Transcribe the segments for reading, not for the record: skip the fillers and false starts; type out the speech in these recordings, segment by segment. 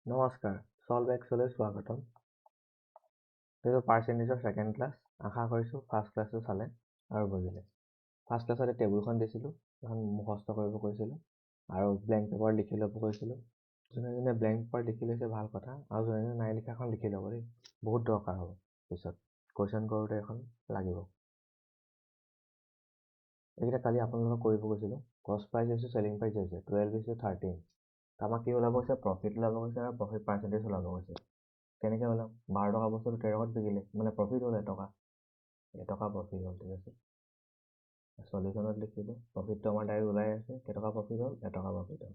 নমস্কাৰ, সল্ভ এক্সলৈ স্বাগতম। এইটো পাৰ্চেণ্টেজৰ ছেকেণ্ড ক্লাছ। আশা কৰিছোঁ ফাৰ্ষ্ট ক্লাছটো চালে আৰু বুজিলে। ফাৰ্ষ্ট ক্লাছতে টেবুলখন দিছিলোঁ, এখন মুখস্থ কৰিব কৈছিলোঁ আৰু ব্লেংক পেপাৰ লিখি ল'ব কৈছিলোঁ। যোনে যোনে ব্লেংক পেপাৰ লিখি লৈছে ভাল কথা, আৰু যোনে যোনে নাই লিখাখন লিখি ল'ব দেই। বহুত দৰকাৰ হ'ব পিছত কুৱেশ্যন কৰোঁতে এখন লাগিব। এইকেইটা কালি আপোনালোকক কৰিব কৈছিলোঁ। কষ্ট প্ৰাইচ হৈছে, চেলিং প্ৰাইচ হৈছে, 12 হৈছে 13। আমাক কি ওলাব কৈছে? প্ৰফিট ওলাব কৈছে আৰু প্ৰফিট পাৰ্চেণ্টেজ ওলাব কৈছে। কেনেকৈ ওলাম? 12 টকা বস্তুটো 13ত বিকিলে, মানে প্ৰফিট হ'ল এটকা প্ৰফিট হ'ল, ঠিক আছে। সলিউশ্যনত লিখিলোঁ, প্ৰফিটটো আমাৰ ডাইৰেক্ট ওলাই আছে, কেইটকা প্ৰফিট হ'ল? এটকা প্ৰফিট হ'ল।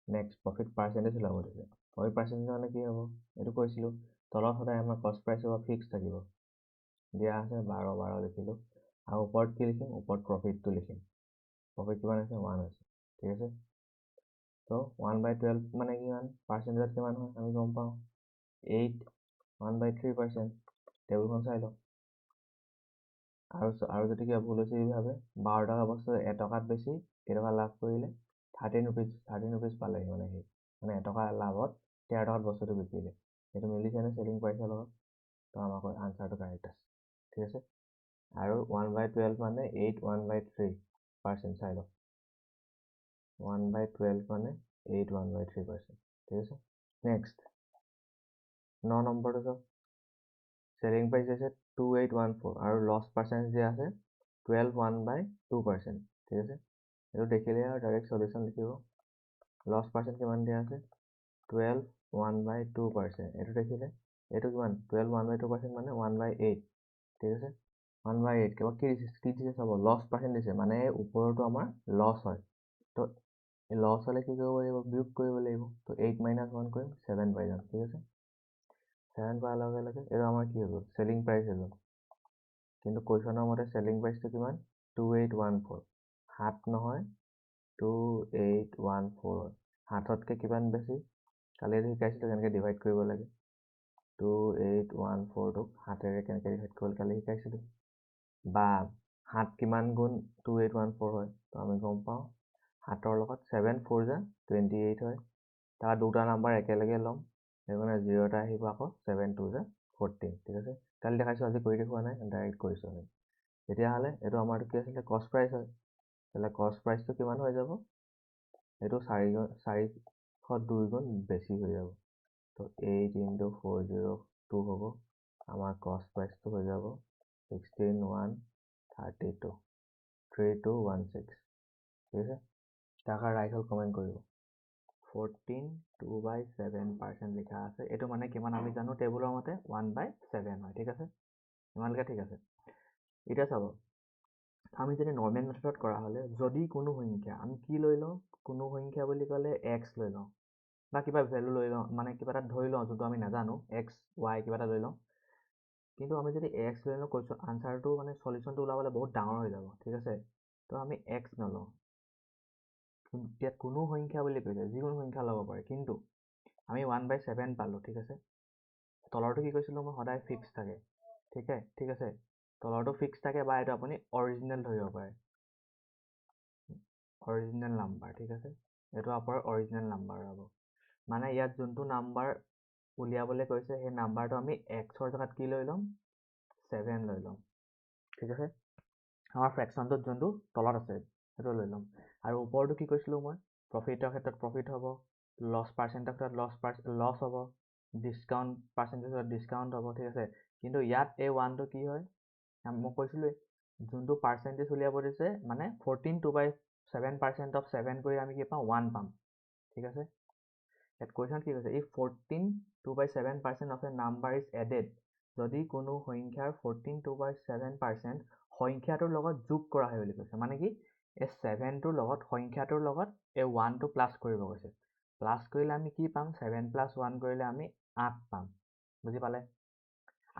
নেক্সট প্ৰফিট পাৰ্চেণ্টেজ ওলাব দিছে। প্ৰফিট পাৰ্চেণ্টেজ মানে কি হ'ব? এইটো কৈছিলোঁ, তলত সদায় আমাৰ কষ্ট প্ৰাইচ হ'ব, ফিক্স থাকিব। দিয়া আছে 12 লিখিলোঁ, আৰু ওপৰত কি লিখিম? ওপৰত প্ৰফিটটো লিখিম। প্ৰফিট কিমান হৈছে? 1 হৈছে, ঠিক আছে। ত' 1/12 মানে কিমান? পাৰ্চেণ্টেজত কিমান হয় আমি গম পাওঁ, 8, 1/3%। টেবুলখন চাই লওক। আৰু যদি কিবা ভুল হৈছে ভাবে, 12 টকা বস্তু এটকাত বেছি কেইটকা লাভ কৰিলে? 13 ৰুপিজ পালেহি মানে সি, মানে এটকা লাভত 13 টকাত বস্তুটো বিকিলে। সেইটো মিলিছেনে চেলিং প্ৰাইচৰ লগত? তো আমাৰ আনচাৰটো কাৰেক্ট আছে, ঠিক আছে। আৰু 1/12 মানে 8 1/3%, চাই লওক। 1/12 মানে 8 1/3%, ঠিক আছে। নেক্সট 9 নম্বৰটো চাওক। চেলিং প্ৰাইচ আছে 2814 আৰু লছ পাৰ্চেণ্টেজ দিয়া আছে 12 1/2%, ঠিক আছে। এইটো দেখিলে আৰু ডাইৰেক্ট সলিউশ্যন লিখিব। লছ পাৰ্চেণ্ট কিমান দিয়া আছে? 12 1/2%। এইটো দেখিলে এইটো কিমান? 12 1/2% মানে 1/8, ঠিক আছে। 1/8 কিবা কি দিছে চাব, লছ পাৰ্চেণ্ট দিছে, মানে ওপৰতো আমাৰ লছ হয়। তো লছ হ'লে কি কৰিব লাগিব? বিয়োগ কৰিব লাগিব। তো 8 - 1 কৰিম, 7 পাই যাম, ঠিক আছে। 7 পোৱাৰ লগে লগে এইটো আমাৰ কি হৈ গ'ল? চেলিং প্ৰাইচ হৈ গ'ল। কিন্তু কুৱেশ্যনৰ মতে চেলিং প্ৰাইচটো কিমান? 2814। 7 নহয়, 2814 হয়। 7তকৈ কিমান বেছি? কালি শিকাইছিলোঁ কেনেকৈ ডিভাইড কৰিব লাগে। 2814টোক 7ৰে কেনেকৈ ডিভাইড কৰিব কালি শিকাইছিলোঁ। বা 7 কিমান গুণ 2814 হয়? তো আমি গম পাওঁ, 7ৰ লগত 7 4 যা 28 হয়। তাৰ দুটা নাম্বাৰ একেলগে ল'ম, সেইকাৰণে 0 এটা আহিব, আকৌ 7 2 যা 14, ঠিক আছে। কালি দেখাইছোঁ, আজি কৰি দেখুওৱা নাই, ডাইৰেক্ট কৰিছোঁ আমি। তেতিয়াহ'লে এইটো আমাৰটো কি আছিলে? কষ্ট প্ৰাইচ হয়। তেতিয়াহ'লে কষ্ট প্ৰাইচটো কিমান হৈ যাব? এইটো 402 গুণ বেছি হৈ যাব। তো 8 × 402 হ'ব। আমাৰ কষ্ট প্ৰাইচটো হৈ যাব 16,132, 3216, ঠিক আছে। তাৰ ৰাইট হ'ল কমেণ্ট কৰিব। 14 2/7% লিখা আছে। এইটো মানে কিমান আমি জানো টেবুলৰ মতে? 1/7 হয়, ঠিক আছে। ইমানলৈকে ঠিক আছে। এতিয়া চাব, আমি যদি নৰ্মেল মেথডত কৰা হ'লে, যদি কোনো সংখ্যা আমি কি লৈ লওঁ? কোনো সংখ্যা বুলি ক'লে x লৈ লওঁ, বা কিবা ভেলু লৈ লওঁ, মানে কিবা এটা ধৰি লওঁ যোনটো আমি নাজানো, x y কিবা এটা লৈ লওঁ। কিন্তু আমি যদি x লৈ লওঁ, কুৱেশ্যন আনচাৰটো মানে সলিউশ্যনটো ওলাবলৈ বহুত ডাঙৰ হৈ যাব, ঠিক আছে। তো আমি x নলওঁ। ইয়াত কোনো সংখ্যা বুলি কৈছে, যিকোনো সংখ্যা ল'ব পাৰে, কিন্তু আমি 1/7 পালোঁ, ঠিক আছে। তলৰটো কি কৈছিলোঁ মই? সদায় ফিক্স থাকে, ঠিক আছে। তলৰটো ফিক্স থাকে, বা এইটো আপুনি অৰিজিনেল ধৰিব পাৰে, অৰিজিনেল নাম্বাৰ, ঠিক আছে। এইটো আপোনাৰ অৰিজিনেল নাম্বাৰ হ'ব। মানে ইয়াত যোনটো নাম্বাৰ উলিয়াবলৈ কৈছে, সেই নাম্বাৰটো আমি এক্সৰ জেগাত কি লৈ ল'ম? 7 লৈ ল'ম, ঠিক আছে। আমাৰ ফ্ৰেকশ্যনটোত যোনটো তলত আছে সেইটো লৈ ল'ম। আৰু ওপৰটো কি কৈছিলোঁ মই? প্ৰফিটৰ ক্ষেত্ৰত প্ৰফিট হ'ব, লছ পাৰ্চেণ্টৰ ক্ষেত্ৰত লছ হ'ব, ডিছকাউণ্ট পাৰ্চেণ্টেজত ডিছকাউণ্ট হ'ব, ঠিক আছে। কিন্তু ইয়াত এই 1টো কি হয়? মই কৈছিলোঁৱেই, যোনটো পাৰ্চেণ্টেজ উলিয়াব দিছে, মানে 14 2/7% of 7 কৰি আমি কি পাওঁ? 1 পাম, ঠিক আছে। ইয়াত কুৱেশ্যন কি কৈছে? if 14 2/7% of a number is added, যদি কোনো সংখ্যাৰ 14 2/7% সংখ্যাটোৰ লগত যোগ কৰা হয় বুলি কৈছে, মানে কি? এই 7টোৰ লগত সংখ্যাটোৰ লগত এই 1টো প্লাছ কৰিব কৈছে। প্লাছ কৰিলে আমি কি পাম? 7 + 1 কৰিলে আমি 8 পাম, বুজি পালে?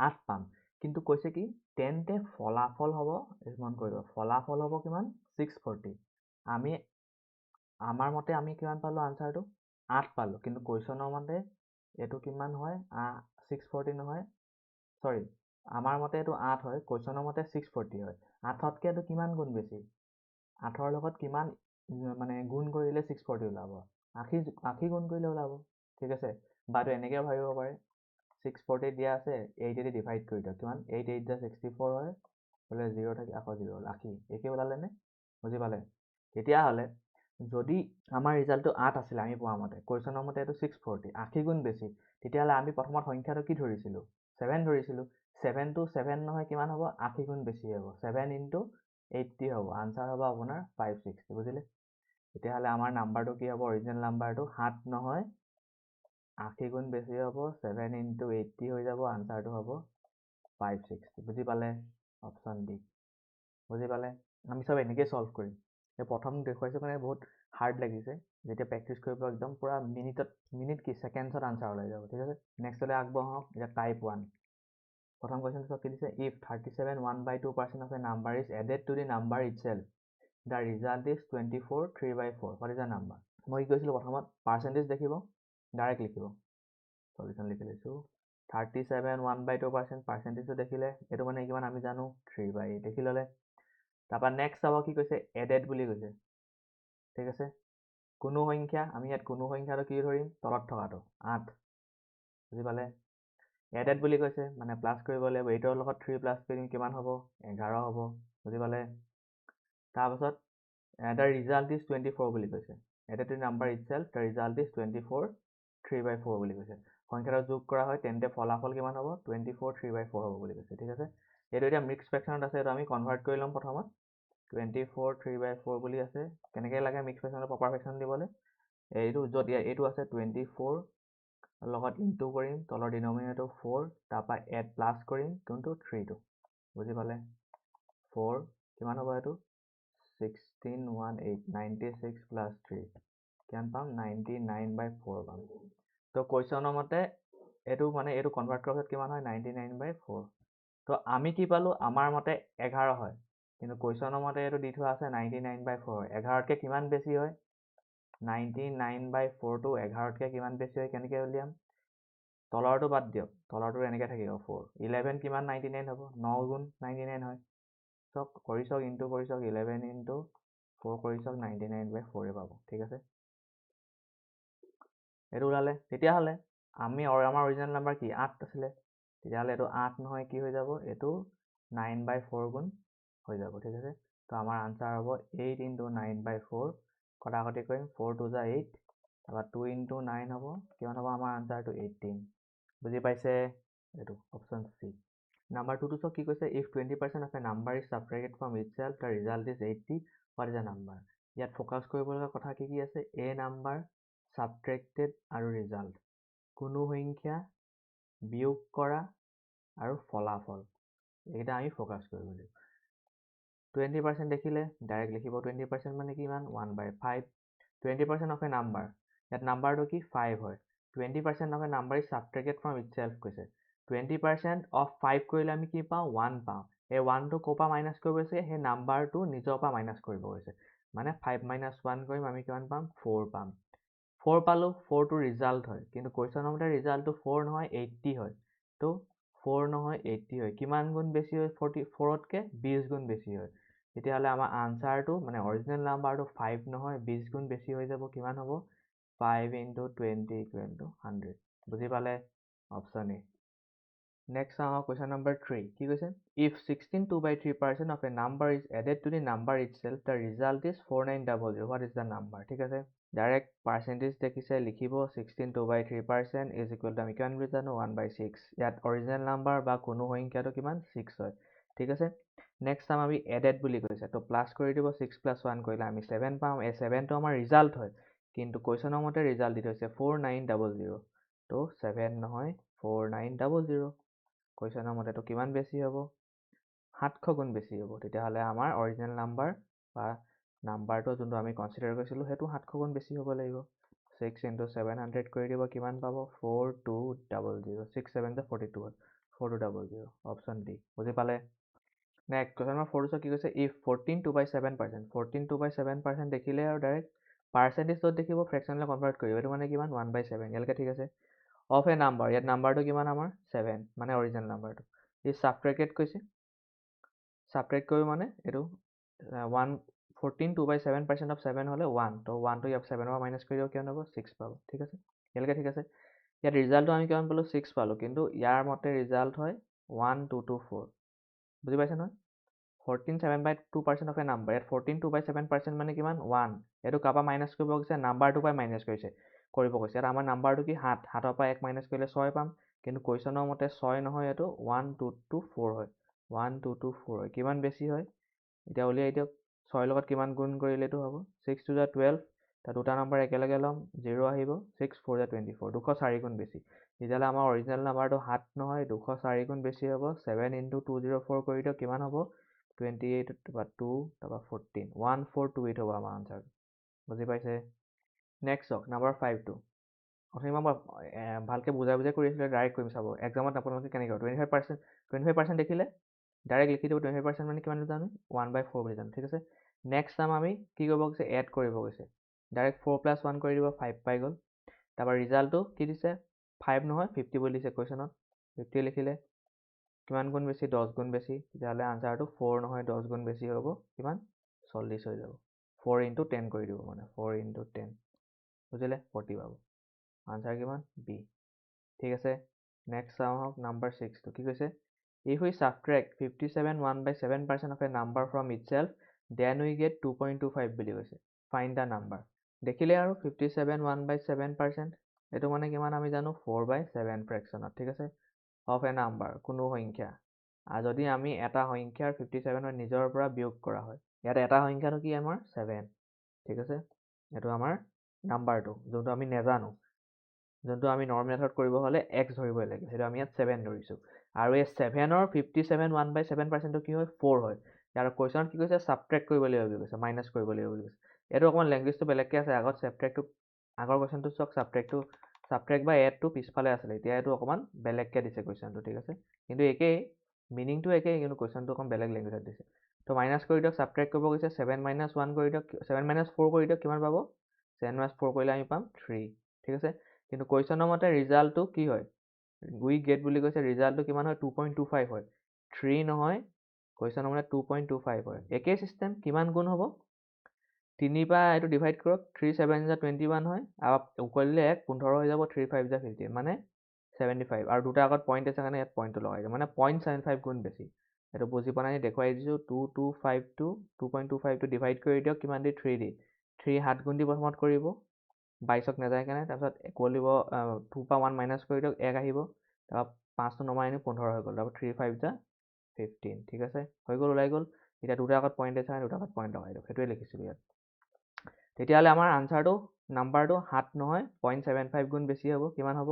8 পাম। কিন্তু কৈছে কি? তেন্তে ফলাফল হ'ব, মন কৰিব, ফলাফল হ'ব কিমান? 640। আমাৰ মতে আমি কিমান পালোঁ আনচাৰটো? 8 পালোঁ। কিন্তু কুৱেশ্যনৰ মতে এইটো কিমান হয়? 640 নহয়, চৰি, আমাৰ মতে এইটো 8 হয়, কুৱেশ্যনৰ মতে 640 হয়। 8তকৈ এইটো কিমান গুণ বেছি? 8ৰ লগত কিমান মানে গুণ কৰিলে 640 ওলাব? 80 গুণ কৰিলে ওলাব, ঠিক আছে। বা এইটো এনেকৈও ভাবিব পাৰে 640 দিয়া আছে 8 ডিভাইড কৰি দিয়ক কিমান 8 8 যা 64 হয় বোলে 0 থাকি আকৌ 0 হ'ল 80 একে ওলালে নে বুজি পালে তেতিয়াহ'লে যদি আমাৰ ৰিজাল্টটো 8 আছিলে আমি পোৱা মতে কুৱেশ্যনৰ মতে এইটো 640 80 গুণ বেছি তেতিয়াহ'লে আমি প্ৰথমত সংখ্যাটো কি ধৰিছিলোঁ 7 ধৰিছিলোঁ 7 টো 7 নহয় কিমান হ'ব 80 গুণ বেছি হ'ব 7 into 80 হ'ব আনচাৰ হ'ব আপোনাৰ 560 বুজিলে তেতিয়াহ'লে আমাৰ নাম্বাৰটো কি হ'ব অৰিজিনেল নাম্বাৰটো 7 নহয় 80 গুণ বেছি হ'ব 7 into 80 হৈ যাব আনচাৰটো হ'ব 560 বুজি পালে অপশ্যন ডি বুজি পালে আমি চব এনেকৈ চল্ভ কৰিম এই প্ৰথম দেখুৱাইছোঁ কাৰণে বহুত হাৰ্ড লাগিছে যেতিয়া প্ৰেক্টিচ কৰিব একদম পূৰা মিনিট কি ছেকেণ্ডছত আনচাৰ ওলাই যাব ঠিক আছে নেক্সটলৈ আগবঢ়াওক এতিয়া টাইপ 1 প্ৰথম কুৱেশ্যনটো চব কি দিছে if 37 1/2% of a number is added to the number itself the result is 24 3/4 what is the number মই কি কৈছিলোঁ প্ৰথমত পাৰ্চেণ্টেজ দেখিব ডাইৰেক্ট লিখিব সলিউশ্যন লিখি লৈছোঁ 37 1/2% পাৰ্চেণ্টেজটো দেখিলে এইটো মানে কিমান আমি জানো 3/8 দেখি ল'লে তাৰপৰা নেক্সট চাব কি কৈছে এডেড বুলি কৈছে ঠিক আছে কোনো সংখ্যা আমি ইয়াত কোনো সংখ্যাটো কি ধৰিম তলত থকাটো 8 বুজি পালে এডেড বুলি কৈছে মানে প্লাছ কৰিব লাগিব 8ৰ লগত 3 প্লাছ কৰিম কিমান হ'ব 11 হ'ব বুজি পালে তাৰপাছত the result is 24 বুলি কৈছে added to the number itself the result is 24 3/4 বুলি কৈছে সংখ্যাটো যোগ কৰা হয় তেন্তে ফলাফল কিমান হ'ব 24 3/4 হ'ব বুলি কৈছে ঠিক আছে এইটো এতিয়া মিক্স ফ্ৰেকশ্যনত আছে এইটো আমি কনভাৰ্ট কৰি ল'ম প্ৰথমত 24 3/4 বুলি আছে কেনেকৈ লাগে মিক্স ফ্ৰেকশ্যনত প্ৰপাৰ ফ্ৰেকশ্যন দিবলৈ এইটো য'ত এইটো আছে 24 লগত ইনটু কৰিম তলৰ ডিনমিনেটৰ 4 তাৰপৰা এড প্লাছ কৰিম কোনটো 3টো বুজি পালে 4 কিমান হ'ব এইটো 1618 96 plus 3 কিমান পাম 99/4 পাম তো কুৱেশ্যনৰ মতে এইটো মানে এইটো কনভাৰ্ট কৰাৰ পিছত কিমান হয় 99/4 তো আমি কি পালোঁ আমাৰ মতে 11 হয় কিন্তু কুৱেশ্যনৰ মতে এইটো দি থোৱা আছে 99/4 11তকৈ কিমান বেছি হয় 99/4 টো 11তকৈ কিমান বেছি হয় কেনেকৈ উলিয়াম তলৰটো বাদ দিয়ক তলৰটো এনেকৈ থাকিব 4 11 কিমান 99 হ'ব 9 গুণ 99 হয় চক কৰি চাওক ইনটু কৰি চাওক 11 into 4 কৰি চাওক 99/4 পাব ঠিক আছে এইটো ওলালে তেতিয়াহ'লে আমি আমাৰ অৰিজিনেল নাম্বাৰ কি 8 আছিলে তেতিয়াহ'লে এইটো 8 নহয় কি হৈ যাব এইটো 9/4 গুণ হৈ যাব ঠিক আছে তো আমাৰ আনচাৰ হ'ব 8 into 9/4 কটাকটি কৰিম 4 2 যা 8 তাৰপৰা 2 into 9 হ'ব কিমান হ'ব আমাৰ আনচাৰটো 18 বুজি পাইছে এইটো option C Number 2 to so কি কৈছে if 20% of a number is subtracted from itself the result is 80 what is the number ইয়াত ফ'কাছ কৰিব লগা কথা কি আছে a number subtracted আৰু result কোনো সংখ্যা বিয়োগ কৰা আৰু ফলাফল এইকেইটা আমি ফ'কাছ কৰিব লাগিব 20% দেখিলে ডাইৰেক্ট লিখিব 20% মানে কিমান 1/5 20% of a number ইয়াত নাম্বাৰটো কি 5 হয় 20% of a number is subtracted from itself কৈছে 20% of 5 কৰিলে আমি কি পাওঁ 1 পাওঁ এই 1টো ক'ৰ পৰা মাইনাছ কৰিব গৈছে সেই নাম্বাৰটো নিজৰ পৰা মাইনাছ কৰিব গৈছে মানে 5 - 1 কৰিম আমি কিমান পাম 4 পাম 4 পালোঁ 4টো ৰিজাল্ট হয় কিন্তু কুৱেশ্যনৰ মতে ৰিজাল্টটো 4 নহয় 80 হয় তো 4 নহয় 80 হয় কিমান গুণ বেছি হয় 44তকৈ 20 গুণ বেছি হয় তেতিয়াহ'লে আমাৰ আনচাৰটো মানে অৰিজিনেল নাম্বাৰটো 5 নহয় 20 গুণ বেছি হৈ যাব কিমান হ'ব 5 into 20 equal to 100 বুজি পালে option A Next question number 3 কি কৈছে if 16 2/3% of a number is added to the number itself the result is 4900 what is the number ঠিক আছে ডাইৰেক্ট পাৰ্চেণ্টেজ দেখিছে লিখিব 16 2/3% is equal to আমি কিমান বুলি জানো 1/6 ইয়াত অৰিজিনেল নাম্বাৰ বা কোনো সংখ্যাটো কিমান 6 হয় ঠিক আছে নেক্সট টাইম আমি এডেড বুলি কৈছে তো প্লাছ কৰি দিব 6 + 1 কৰিলে আমি 7 পাম এই 7টো আমাৰ ৰিজাল্ট হয় কিন্তু কুৱেশ্যনৰ মতে ৰিজাল্ট দি থৈছে 4900 তো 7 নহয় 4900 কুৱেশ্যনৰ মতেতো কিমান বেছি হ'ব 700 গুণ বেছি হ'ব তেতিয়াহ'লে আমাৰ অৰিজিনেল নাম্বাৰ বা নাম্বাৰটো যোনটো আমি কনচিডাৰ কৰিছিলোঁ সেইটো 700 গুণ বেছি হ'ব লাগিব 6 into 700 কৰি দিব কিমান পাব 4200 6 7 যে 42 হ'ল 4200 অপশ্যন ডি বুজি পালে নেক্সট কুৱেশ্যন নম্বৰ 4 কি কৈছে ইফ 14 2/7% 14 2/7% দেখিলে আৰু ডাইৰেক্ট পাৰ্চেণ্টেজ য'ত দেখিব ফ্ৰেকশ্যনলৈ কনভাৰ্ট কৰিব এইটো মানে কিমান 1/7 ইয়ালৈকে ঠিক আছে অফ এ নাম্বাৰ ইয়াত নাম্বাৰটো কিমান আমাৰ 7 মানে অৰিজিনেল নাম্বাৰটো ই ছাবট্ৰেক্টেড কৈছে ছাবট্ৰেক্ট কৰিব মানে এইটো 14 2/7% of 7 হ'লে 1 তো 1টো ইয়াত 7ৰ পৰা মাইনাছ কৰি দিব কিমান হ'ব 6 পাব ঠিক আছে ইয়ালৈকে ঠিক আছে ইয়াত ৰিজাল্টটো আমি কিমান পালোঁ 6 পালোঁ, কিন্তু ইয়াৰ মতে ৰিজাল্ট হয় 1224 বুজি পাইছে নহয় 14 7/2% অফ এ নাম্বাৰ ইয়াত 14 2/7% মানে কিমান 1 এইটো কাৰোবাৰ মাইনাছ কৰিব গৈছে নাম্বাৰটোৰ পৰা মাইনাছ কৰিছে কৰিব কৈছে ইয়াত আমাৰ নাম্বাৰটো কি 7 7ৰ পৰা 1 মাইনাছ কৰিলে 6 পাম কিন্তু কুৱেশ্যনৰ মতে 6 নহয় এইটো 1224 হয় 1224 হয় কিমান বেছি হয় এতিয়া উলিয়াই দিয়ক 6 লগত কিমান গুণ কৰিলে এইটো হ'ব 6 to the 12 তাৰ দুটা নম্বৰ একেলগে ল'ম 0 আহিব 6 4 the 24 204 গুণ বেছি তেতিয়াহ'লে আমাৰ অৰিজিনেল নাম্বাৰটো 7 নহয় 204 গুণ বেছি হ'ব 7 into 204 কৰি দিয়ক কিমান হ'ব 28 তাৰপৰা 2 তাৰপৰা 14 1428 হ'ব আমাৰ আনচাৰ বুজি পাইছে নেক্সট চাওক নাম্বাৰ 5টো অথনি মই ভালকৈ বুজাই কৰি আছিলোঁ ডাইৰেক্ট কৰিম চাব এক্সামত আপোনালোকে কেনেকৈ 25% দেখিলে ডাইৰেক্ট লিখি দিব 25% মানে কিমান জানো 1/4 বুলি জানো ঠিক আছে নেক্সট টাইম আমি কি কৰিব গৈছে এড কৰিব গৈছে ডাইৰেক্ট 4 + 1 কৰি দিব 5 পাই গ'ল তাৰপৰা ৰিজাল্টটো কি দিছে 5 নহয় 50 বুলি দিছে কুৱেশ্যনত 50 লিখিলে কিমান গুণ বেছি 10 গুণ বেছি তেতিয়াহ'লে আনচাৰটো 4 নহয় 10 গুণ বেছি হ'ব কিমান 40 হৈ যাব 4 into 10 কৰি দিব মানে 4 into 10 বুজিলে 40 পাব আনচাৰ কিমান বি ঠিক আছে নেক্সট চাওঁ হওক নাম্বাৰ 6টো কি কৈছে if we subtract 57 1/7% of a number from itself then we get 2.25 বুলি কৈছে find the number দেখিলে আৰু 57 1/7% এইটো মানে কিমান আমি জানো 4/7 ফ্ৰেকশ্যনত ঠিক আছে of a number কোনো সংখ্যা আৰু যদি আমি এটা সংখ্যাৰ 57 নিজৰ পৰা বিয়োগ কৰা হয় ইয়াত এটা সংখ্যাটো কি আমাৰ 7 ঠিক আছে এইটো আমাৰ নাম্বাৰটো যোনটো আমি নেজানো যোনটো আমি নৰ্মেল মেথড কৰিব হ'লে x ধৰিবই লাগে সেইটো আমি ইয়াত 7 ধৰিছোঁ আৰু এই 7ৰ 57 1/7%টো কি হয় 4 হয় ইয়াৰ কুৱেশ্যনত কি কৈছে ছাবট্ৰেক্ট কৰিব লাগিব বুলি কৈছে মাইনাছ কৰিব লাগিব বুলি কৈছে এইটো অকণমান লেংগুৱেজটো বেলেগকৈ আছে আগত ছাবট্ৰেক্টটো আগৰ কুৱেশ্যনটো চাওক ছাবট্ৰেক্ট বা এডটো পিছফালে আছিলে এতিয়া এইটো অকণমান বেলেগকৈ দিছে কুৱেশ্যনটো ঠিক আছে কিন্তু একেই মিনিংটো একেই কিন্তু কুৱেশ্যনটো অকণ বেলেগ লেংগুৱেজত দিছে তো মাইনাছ কৰি দিয়ক ছাবট্ৰেক্ট কৰিব গৈছে 7 - 1 কৰি দিয়ক 7 - 4 কৰি দিয়ক কিমান পাব 7 - 4 কৰিলে আমি পাম 3 ঠিক আছে কিন্তু কুৱেশ্যনৰ মতে ৰিজাল্টটো কি হয় উই গেট বুলি কৈছে ৰিজাল্টটো কিমান হয় 2.25 হয় 3 নহয় কুৱেশ্যনৰ মতে 2.25 হয় একেই চিষ্টেম কিমান গুণ হ'ব 3 পৰা এইটো ডিভাইড কৰক 3 7 21 হয় আৰু উকলিলে 1 15 হৈ যাব 3 5 15 মানে 75 আৰু দুটা আগত পইণ্ট আছে কাৰণে ইয়াত পইণ্টটো লগাই দিওঁ মানে 0.75 গুণ বেছি এইটো বুজি পোৱা নাই দেখুৱাই দিছোঁ 2.25টো ডিভাইড কৰি দিয়ক কিমান দি 3 দি 3 7 গুণ দি প্ৰথমত কৰিব 22ক নাযায় কাৰণে তাৰপিছত ইকুৱেল দিব 2 পৰা 1 মাইনাছ কৰি দিয়ক 1 আহিব তাৰপৰা 5টো নমাই আনি 15 হৈ গ'ল তাৰপৰা 3 5 15 ঠিক আছে হৈ গ'ল ওলাই গ'ল এতিয়া দুটা আগত পইণ্ট আছে দুটা আগত পইণ্ট লগাই দিয়ক সেইটোৱে লিখিছিলোঁ ইয়াত তেতিয়াহ'লে আমাৰ আনচাৰটো নাম্বাৰটো 7 নহয় 0.75 গুণ বেছি হ'ব কিমান হ'ব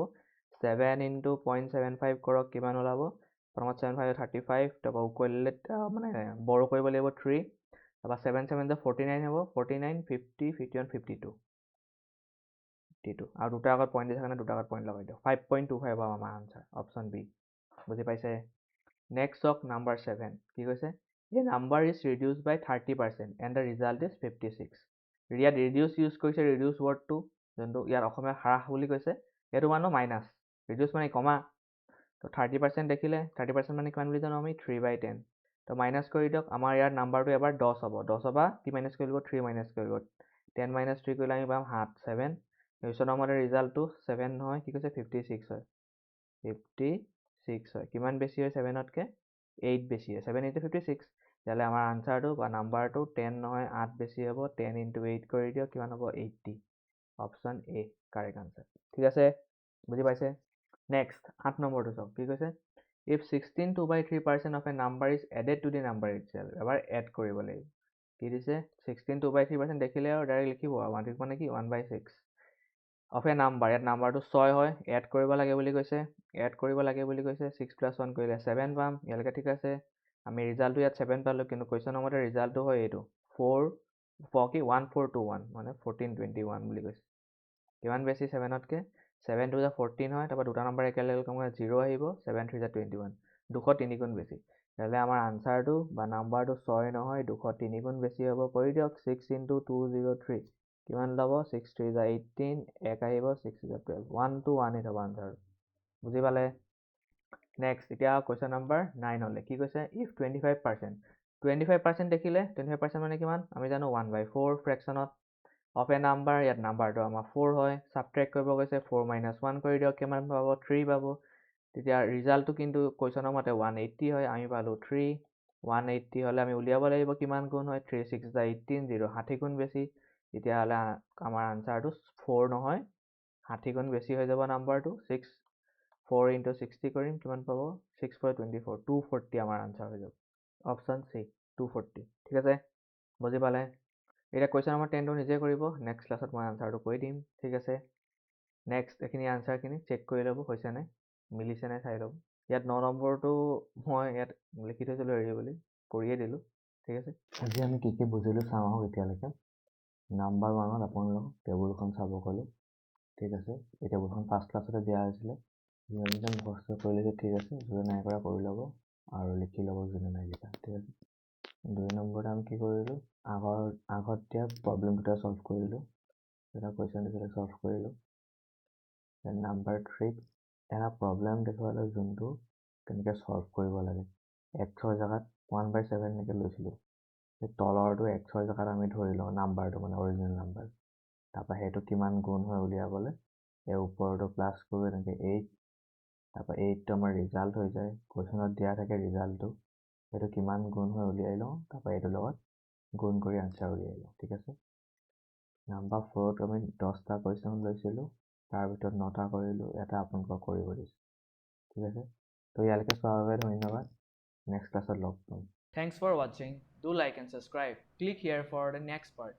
7 into 0.75 কৰক কিমান ওলাব প্ৰথমত 75 35 তাৰপৰা উকলিলে মানে বড়ো কৰিব লাগিব 3 তাৰপৰা 7 7 49 হ'ব 49 50 51 52 আৰু দুটা আগত পইণ্ট দিছে কাৰণে দুটা আগত পইণ্ট লগাই দিয়ক 5.25 হ'ব আমাৰ আনচাৰ অপশ্যন বি বুজি পাইছে নেক্সট চাওক নাম্বাৰ 7 কি কৈছে a number is reduced by 30% and the result is 56 ইয়াত ৰিডিউচ ইউজ কৰিছে ৰিডিউচ ৱৰ্ডটো যোনটো ইয়াত অসমীয়া হ্ৰাস বুলি কৈছে এইটো মানে মাইনাছ ৰিডিউচ মানে কমা তো 30% দেখিলে 30% মানে কিমান বুলি জানো আমি 3/10 তো মাইনাছ কৰি দিয়ক আমাৰ ইয়াৰ নাম্বাৰটো এবাৰ 10 হ'ব 10ৰ পৰা কি মাইনাছ কৰিব 3 মাইনাছ কৰিব 10 - 3 কৰিলে আমি পাম 7 কুৱেশ্যনৰ মতে ৰিজাল্টটো 7 নহয় কি কৈছে 56 হয় 56 হয় কিমান বেছি হয় 7তকৈ 8 বেছি হয় 7 × 56 তেতিয়াহ'লে আমাৰ আনচাৰটো বা নাম্বাৰটো 10 নহয় 8 বেছি হ'ব 10 × 8 কৰি দিয়ক কিমান হ'ব 80 অপশ্যন এ কাৰেক্ট আনচাৰ ঠিক আছে বুজি পাইছে নেক্সট 8 নম্বৰটো চাওক কি কৈছে if 16 2/3% of a number is added to the number itself এবাৰ এড কৰিব লাগিব কি দিছে 16 2/3% দেখিলে আৰু ডাইৰেক্ট লিখিব আৰু 1 মানে কি 1/6 অফ এ নাম্বাৰ ইয়াত নাম্বাৰটো 6 হয় এড কৰিব লাগে বুলি কৈছে 6 + 1 কৰিলে 7 পাম ইয়ালৈকে ঠিক আছে আমি ৰিজাল্টটো ইয়াত 7 পালোঁ কিন্তু কুৱেশ্যনৰ মতে ৰিজাল্টটো হয় এইটো 1421 মানে 1421 বুলি কৈছে কিমান বেছি 7তকৈ 7 2 14 হয় তাৰপৰা দুটা নম্বৰ একেলগে 0 আহিব 7 3 21 203 গুণ বেছি তেতিয়াহ'লে আমাৰ আনচাৰটো বা নাম্বাৰটো 6 নহয় 203 গুণ বেছি হ'ব কৰি দিয়ক 6 × 203 কিমান ল'ব 6 3 18 1 আহিব 6 12 1 to 1 হ'ব আনচাৰ বুজি পালে নেক্সট এতিয়া কুৱেশ্যন নম্বৰ 9 হ'লে কি কৈছে ইফ 25% দেখিলে 25% মানে কিমান আমি জানো 1/4 ফ্ৰেকশ্যনত অফ এ নাম্বাৰ, ইয়াত নাম্বাৰটো আমাৰ 4 হয়, ছাবট্ৰেক্ট কৰিব কৈছে 4 - 1 কৰি দিয়ক, কিমান পাব 3 পাব। তেতিয়া ৰিজাল্টটো কিন্তু কুৱেশ্যনৰ মতে 180 হয়, আমি পালোঁ 3। 180 হ'লে আমি উলিয়াব লাগিব কিমান গুণ হয়, 3 6 18, 0 60 গুণ বেছি। তেতিয়াহ'লে আমাৰ আনচাৰটো 4 নহয়, 60 গুণ বেছি হৈ যাব নাম্বাৰটো। 4 × 60 কৰিম, কিমান পাব 6 4 24, 240 আমাৰ আনচাৰ হৈ যাব। Option C 240। ঠিক আছে, বুজি পালে? এতিয়া কুৱেশ্যন নম্বৰ 10টো নিজে কৰিব, নেক্সট ক্লাছত মই আনচাৰটো কৈ দিম। ঠিক আছে, নেক্সট এইখিনি আনচাৰখিনি চেক কৰি ল'ব হৈছে নে, মিলিছে নে চাই ল'ব। ইয়াত 9 নম্বৰটো মই ইয়াত লিখি থৈছিলোঁ হেৰি বুলি, কৰিয়ে দিলোঁ। ঠিক আছে, আজি আমি কি বুজিলোঁ চাওঁ আহক এতিয়ালৈকে। নাম্বাৰ 1ত আপোনালোকক টেবুলখন চাব ক'লোঁ। ঠিক আছে, এই টেবুলখন ফাৰ্ষ্ট ক্লাছতে দিয়া হৈছিলে। যোনে মুখস্থ কৰি লৈছে ঠিক আছে, যোনে নাই কৰা কৰি ল'ব আৰু লিখি ল'ব যোনে নাই লিখা। ঠিক আছে, 2 নম্বৰত আমি কি কৰিলোঁ, আগত দিয়া প্ৰব্লেম দুটা ছল্ভ কৰিলোঁ, এটা কুৱেশ্যন দিছিলে ছল্ভ কৰিলোঁ। দেন নাম্বাৰ 3 এটা প্ৰব্লেম দেখুৱালে যোনটো কেনেকৈ ছল্ভ কৰিব লাগে। এক্সৰ জেগাত 1/7 এনেকৈ লৈছিলোঁ। সেই তলৰটো এক্সৰ জেগাত আমি ধৰি লওঁ নাম্বাৰটো, মানে অৰিজিনেল নাম্বাৰ। তাৰপৰা সেইটো কিমান গুণ হয় উলিয়াবলৈ, এই ওপৰটো প্লাছ কৰোঁ এনেকৈ 8। তাৰপৰা 8টো আমাৰ ৰিজাল্ট হৈ যায়, কুৱেশ্যনত দিয়া থাকে ৰিজাল্টটো, সেইটো কিমান গুণ হয় উলিয়াই লওঁ, তাৰপৰা এইটোৰ লগত গুণ কৰি আনচাৰ উলিয়াই লওঁ। ঠিক আছে, নাম্বাৰ 4ত আমি 10টা কুৱেশ্যন লৈছিলোঁ, তাৰ ভিতৰত 9টা কৰিলোঁ, এটা আপোনালোকক কৰিব দিছোঁ। ঠিক আছে, তো ইয়ালৈকে চোৱাৰ বাবে ধন্যবাদ, নেক্সট ক্লাছত লগ পাম। Thanks for watching. Do like and subscribe. Click here for the next part.